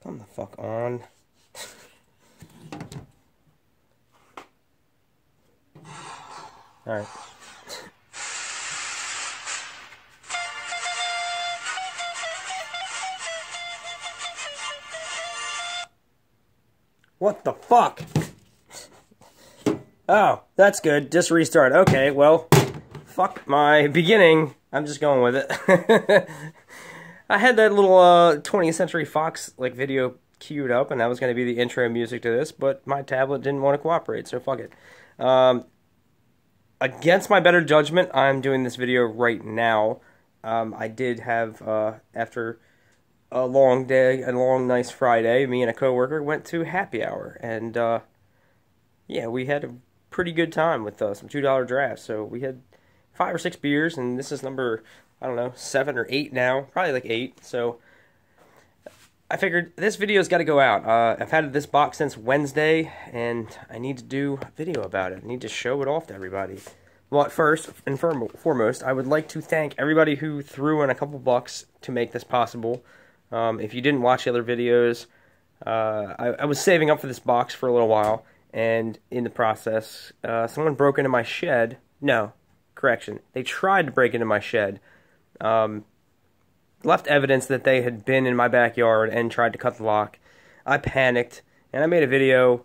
Come the fuck on. Alright. What the fuck? Oh, that's good. Just restart. Okay, well, fuck my beginning. I'm just going with it. I had that little 20th Century Fox like video queued up, and that was going to be the intro music to this, but my tablet didn't want to cooperate, so fuck it. Against my better judgment, I'm doing this video right now. I did have, after a long day, a long, nice Friday, me and a coworker went to happy hour, and yeah, we had a pretty good time with some $2 drafts. So we had 5 or 6 beers, and this is number, I don't know, 7 or 8 now, probably like 8. So I figured this video's got to go out. I've had this box since Wednesday, and I need to do a video about it. I need to show it off to everybody. Well, first and foremost, I would like to thank everybody who threw in a couple bucks to make this possible. If you didn't watch the other videos, I was saving up for this box for a little while, and in the process, someone broke into my shed. No, correction. They tried to break into my shed. Left evidence that they had been in my backyard and tried to cut the lock. I panicked, and I made a video,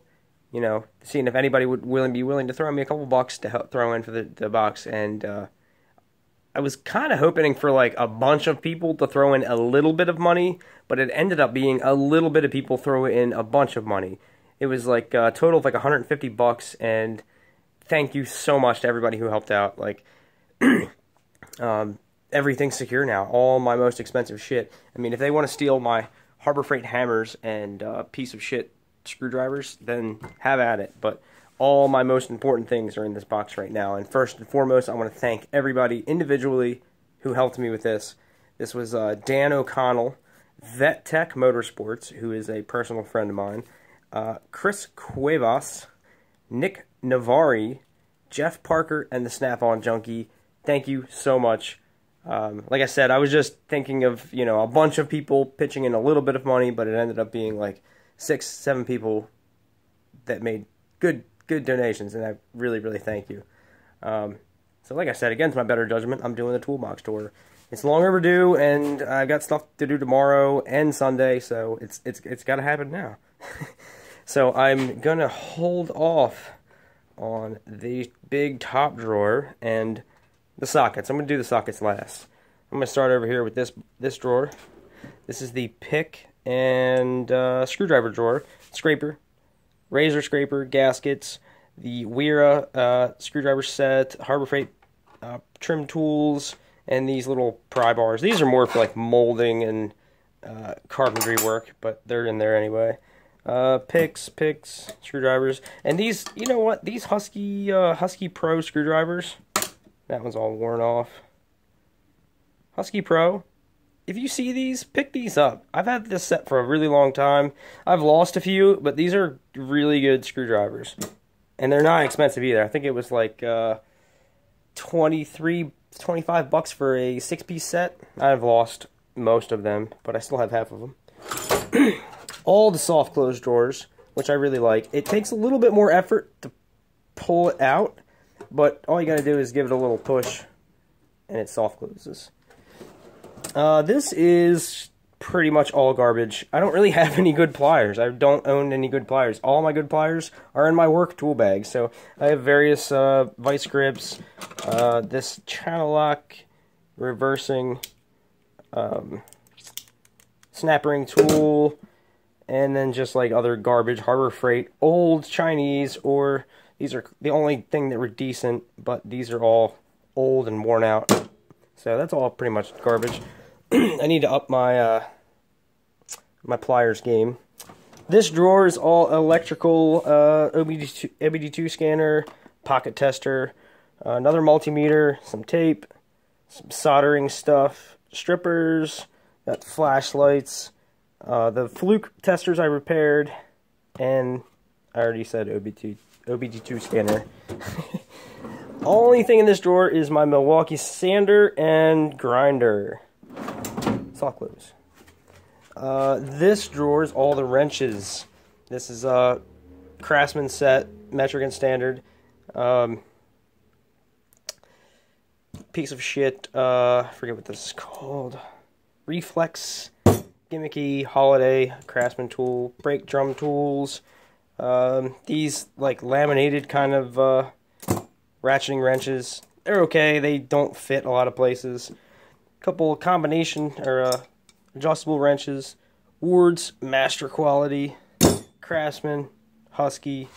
you know, seeing if anybody would be willing to throw me a couple bucks to help throw in for the box, and I was kind of hoping for like a bunch of people to throw in a little bit of money, but it ended up being a little bit of people throw in a bunch of money. It was like a total of like 150 bucks, and thank you so much to everybody who helped out. Like, everything's secure now. All my most expensive shit. I mean, if they want to steal my Harbor Freight hammers and piece of shit screwdrivers, then have at it. But all my most important things are in this box right now. And first and foremost, I want to thank everybody individually who helped me with this. This was Dan O'Connell, Vet Tech Motorsports, who is a personal friend of mine, Chris Cuevas, Nick Navari, Jeff Parker, and the Snap-on Junkie. Thank you so much. Like I said, I was just thinking of, you know, a bunch of people pitching in a little bit of money, but it ended up being like 6, 7 people that made good donations, and I really, really thank you. So like I said, against my better judgment, I'm doing the toolbox tour. It's long overdue, and I've got stuff to do tomorrow and Sunday, so it's got to happen now. So I'm gonna hold off on the big top drawer and the sockets. I'm gonna do the sockets last. I'm gonna start over here with this drawer. This is the pick and screwdriver drawer, scraper, razor scraper, gaskets, the Wera screwdriver set, Harbor Freight trim tools, and these little pry bars. These are more for like molding and carpentry work, but they're in there anyway. Picks, screwdrivers, and these, you know what? These Husky Pro screwdrivers. That one's all worn off. Husky Pro. If you see these, pick these up. I've had this set for a really long time. I've lost a few, but these are really good screwdrivers. And they're not expensive either. I think it was like 25 bucks for a 6-piece set. I've lost most of them, but I still have half of them. All the soft close drawers, which I really like. It takes a little bit more effort to pull it out, but all you gotta do is give it a little push, and it soft closes. This is pretty much all garbage. I don't really have any good pliers. I don't own any good pliers. All my good pliers are in my work tool bag. So I have various vice grips, this channel lock, reversing, snap ring tool, and then just like other garbage, Harbor Freight, old Chinese, or these are the only thing that were decent, but these are all old and worn out. So that's all pretty much garbage. I need to up my my pliers game. This drawer is all electrical, OBD2 scanner, pocket tester, another multimeter, some tape, some soldering stuff, strippers, got flashlights, the fluke testers I repaired, and I already said OBD2 scanner. Only thing in this drawer is my Milwaukee sander and grinder. Soft close. This drawer is all the wrenches. This is a Craftsman set, metric and standard. Piece of shit, I forget what this is called. Reflex, gimmicky, holiday, Craftsman tool, brake drum tools. These, like, laminated kind of, ratcheting wrenches. They're okay, they don't fit a lot of places. Couple combination, or, adjustable wrenches. Ward's, master quality. Craftsman, Husky.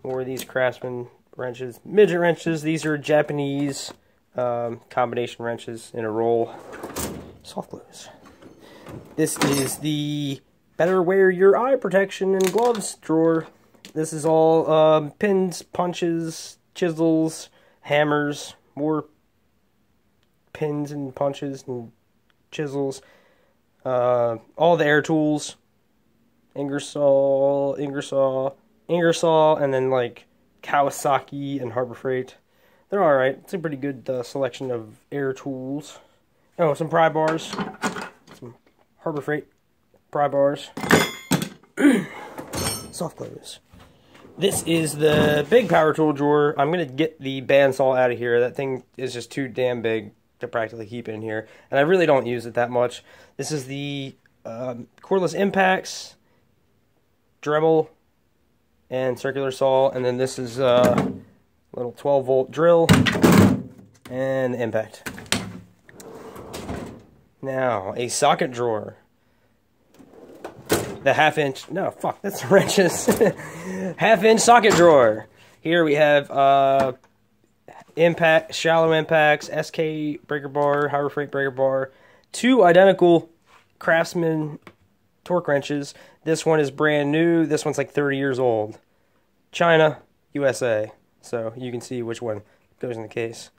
More of these Craftsman wrenches. Midget wrenches, these are Japanese, combination wrenches in a roll. Soft close. This is the better wear your eye protection and gloves drawer. This is all pins, punches, chisels, hammers, more pins and punches and chisels. All the air tools, Ingersoll, and then like Kawasaki and Harbor Freight. They're alright. It's a pretty good selection of air tools. Oh, some pry bars. Some Harbor Freight pry bars. Soft close. This is the big power tool drawer. I'm going to get the bandsaw out of here. That thing is just too damn big to practically keep in here. And I really don't use it that much. This is the cordless impacts, Dremel, and circular saw. And then this is a little 12-volt drill and impact. Now, a socket drawer. The half-inch, no, fuck, that's wrenches. Half-inch socket drawer. Here we have impact, shallow impacts, SK breaker bar, Harbor Freight breaker bar. Two identical Craftsman torque wrenches. This one is brand new. This one's like 30 years old. China, USA. So you can see which one goes in the case.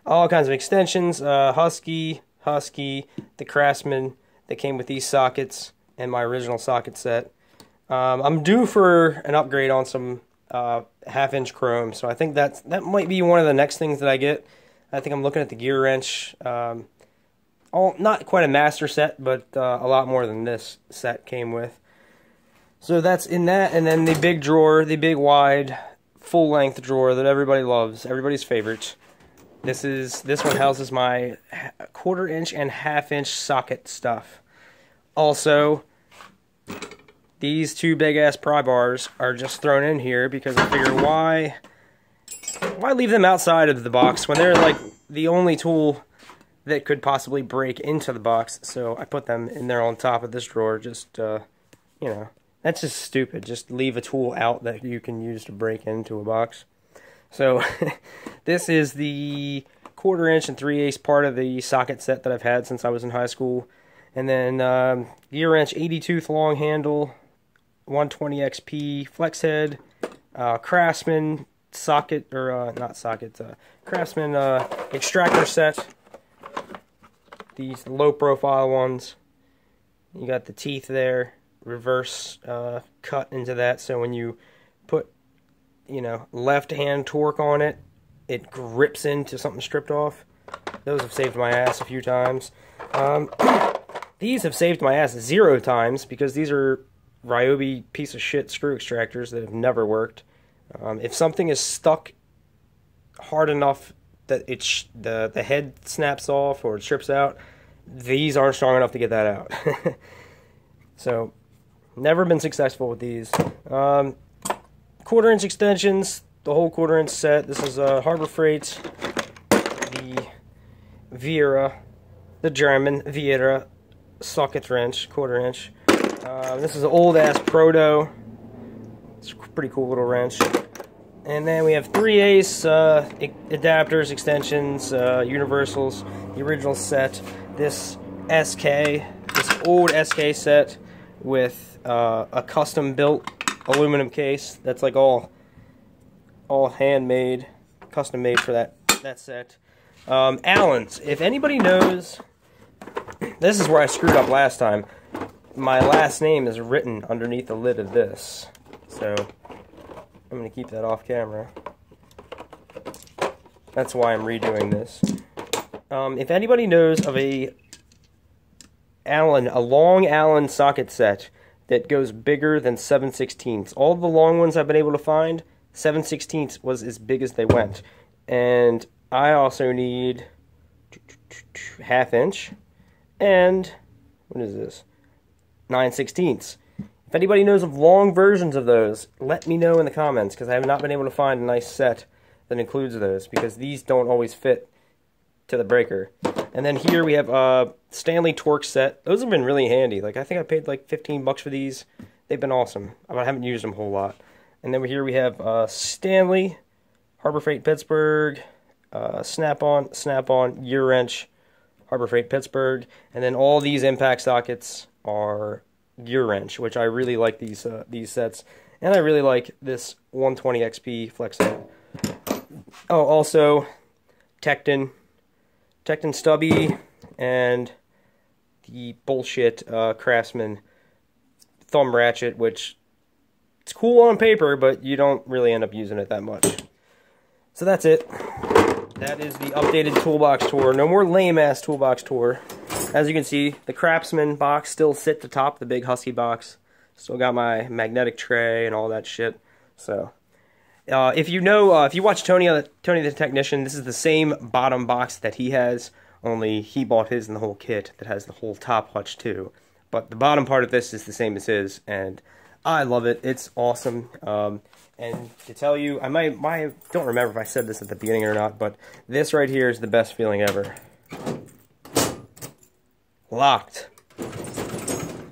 All kinds of extensions. Husky, the Craftsman that came with these sockets and my original socket set. I'm due for an upgrade on some half-inch chrome, so I think that might be one of the next things that I get. I think I'm looking at the gear wrench. Not quite a master set, but a lot more than this set came with. So that's in that, and then the big drawer, the big wide, full-length drawer that everybody loves, everybody's favorite. This one houses my 1/4 inch and half-inch socket stuff. Also, these two big-ass pry bars are just thrown in here because I figure why leave them outside of the box when they're like the only tool that could possibly break into the box. So I put them in there on top of this drawer. Just you know, that's just stupid. Just leave a tool out that you can use to break into a box. So this is the 1/4 inch and 3/8 part of the socket set that I've had since I was in high school. And then gear wrench, 80-tooth long handle, 120 XP flex head, Craftsman socket, or not socket, Craftsman extractor set. These low profile ones. You got the teeth there, reverse cut into that, so when you put, you know, left hand torque on it, it grips into something stripped off. Those have saved my ass a few times. These have saved my ass 0 times because these are Ryobi piece of shit screw extractors that have never worked. If something is stuck hard enough that the head snaps off or it strips out, these aren't strong enough to get that out. So, never been successful with these. 1/4 inch extensions, the whole 1/4 inch set. This is Harbor Freight, the Viera, the German Viera socket wrench, 1/4 inch. This is an old ass Proto. It's a pretty cool little wrench. And then we have 3/8 adapters, extensions, universals, the original set. This SK, this old SK set with a custom built aluminum case that's like all handmade, custom made for that set. Allen's. If anybody knows, this is where I screwed up last time. My last name is written underneath the lid of this, so I'm going to keep that off camera. That's why I'm redoing this. If anybody knows of a a long Allen socket set that goes bigger than 7/16. All the long ones I've been able to find, 7/16 was as big as they went. And I also need 1/2 inch and, what is this, 9/16. If anybody knows of long versions of those, let me know in the comments, because I have not been able to find a nice set that includes those, because these don't always fit to the breaker. And then here we have a Stanley torque set. Those have been really handy. Like, I think I paid like 15 bucks for these. They've been awesome. I haven't used them a whole lot. And then here we have Stanley, Harbor Freight Pittsburgh, Snap-on, gear wrench, Harbor Freight Pittsburgh. And then all these impact sockets are gear wrench, which I really like these sets. And I really like this 120 XP flex set. Oh, also Tecton stubby, and the bullshit Craftsman thumb ratchet, which it's cool on paper, but you don't really end up using it that much. So that's it. That is the updated toolbox tour. No more lame-ass toolbox tour. As you can see, the Craftsman box still sits atop the big Husky box. Still got my magnetic tray and all that shit. So, if you watch Tony the Technician, this is the same bottom box that he has, only he bought his in the whole kit that has the whole top hutch too. But the bottom part of this is the same as his, and I love it. It's awesome. And to tell you, I don't remember if I said this at the beginning or not, but this right here is the best feeling ever. Locked.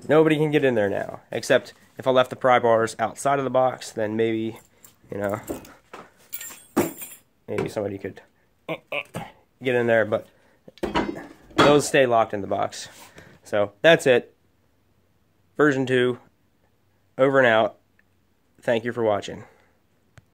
Nobody can get in there now, except if I left the pry bars outside of the box, then maybe, you know, maybe somebody could get in there, but those stay locked in the box. So that's it. Version 2, over and out. Thank you for watching.